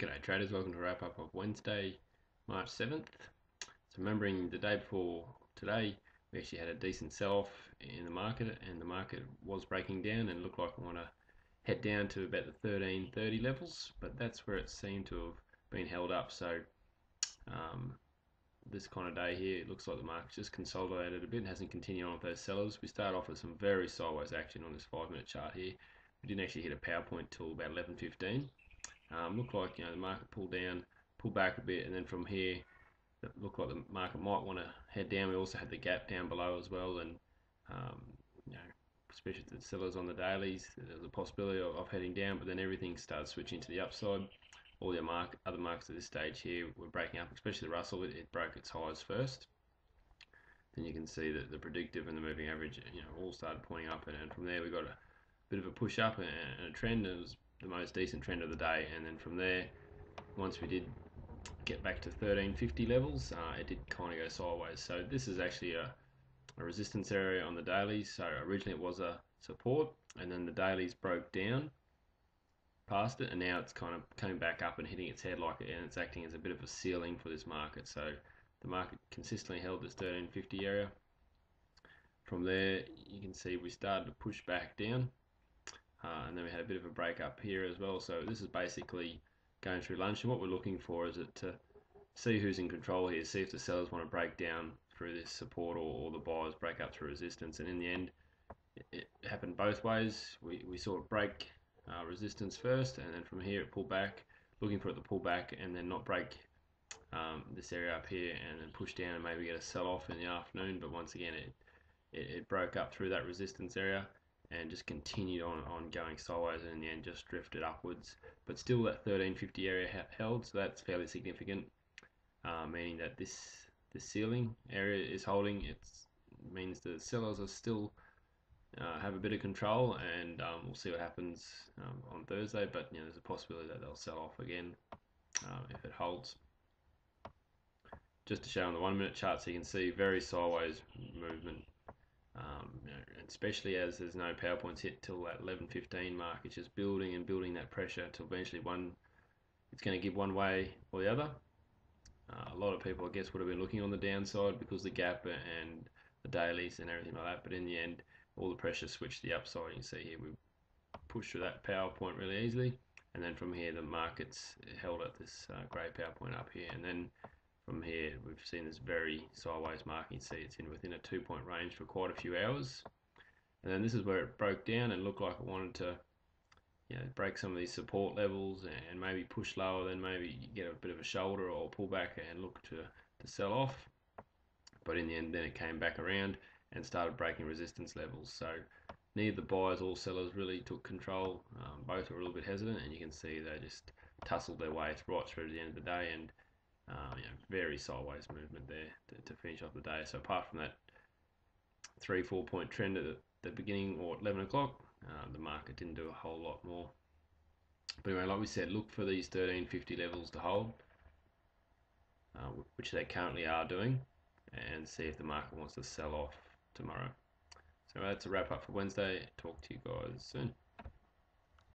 G'day traders, welcome to a wrap up of Wednesday, March 7th. So remembering the day before today, we actually had a decent sell-off in the market and the market was breaking down and looked like we want to head down to about the 1330 levels, but that's where it seemed to have been held up. So this kind of day here, it looks like the market's just consolidated a bit and hasn't continued on with those sellers. We start off with some very sideways action on this 5-minute chart here. We didn't actually hit a power point till about 11:15. Looked like the market pulled down, pulled back a bit, and then from here, it looked like the market might want to head down. We also had the gap down below as well, and um, you know, especially the sellers on the dailies, there's a possibility of heading down, but then everything started switching to the upside. All the other markets at this stage here were breaking up, especially the Russell. It broke its highs first. Then you can see that the predictive and the moving average, all started pointing up, and from there we got a bit of a push up and a trend. It was the most decent trend of the day, and then from there, once we did get back to 1350 levels, it did kind of go sideways. So this is actually a resistance area on the dailies. So originally it was a support, and then the dailies broke down past it, and now it's kind of coming back up and hitting its head and it's acting as a bit of a ceiling for this market. So the market consistently held this 1350 area. From there, you can see we started to push back down. And then we had a bit of a break up here as well. So this is basically going through lunch, and what we're looking for is to see who's in control here, see if the sellers want to break down through this support or the buyers break up through resistance. And in the end, it happened both ways. We saw it break resistance first, and then from here it pulled back, looking for it to pull back and then not break this area up here and then push down and maybe get a sell-off in the afternoon. But once again, it broke up through that resistance area and just continued on going sideways, and in the end just drifted upwards, but still that 1350 area held, so that's fairly significant, meaning that this ceiling area is holding. It means the sellers are still have a bit of control, and we'll see what happens on Thursday, but there's a possibility that they'll sell off again if it holds. Just to show on the 1-minute chart, so you can see very sideways movement. Especially as there's no power points hit till that 11:15 mark, it's just building and building that pressure till eventually it's going to give one way or the other. A lot of people, I guess, would have been looking on the downside because the gap and the dailies and everything like that, but in the end, all the pressure switched to the upside. You can see here we pushed through that power point really easily, and then from here the market's held at this grey power point up here, and then from here we've seen this very sideways mark. You can see it's within a 2-point range for quite a few hours. And then this is where it broke down and looked like it wanted to break some of these support levels and maybe push lower, then maybe get a bit of a shoulder or pull back and look to sell off. But in the end, then it came back around and started breaking resistance levels. So neither the buyers or sellers really took control. Both were a little bit hesitant, and you can see they just tussled their way right through to the end of the day, and very sideways movement there to finish off the day. So apart from that 3-4 point trend at the beginning or at 11 o'clock, the market didn't do a whole lot more. But anyway, like we said, look for these 1350 levels to hold, which they currently are doing, and see if the market wants to sell off tomorrow. So that's a wrap up for Wednesday. Talk to you guys soon.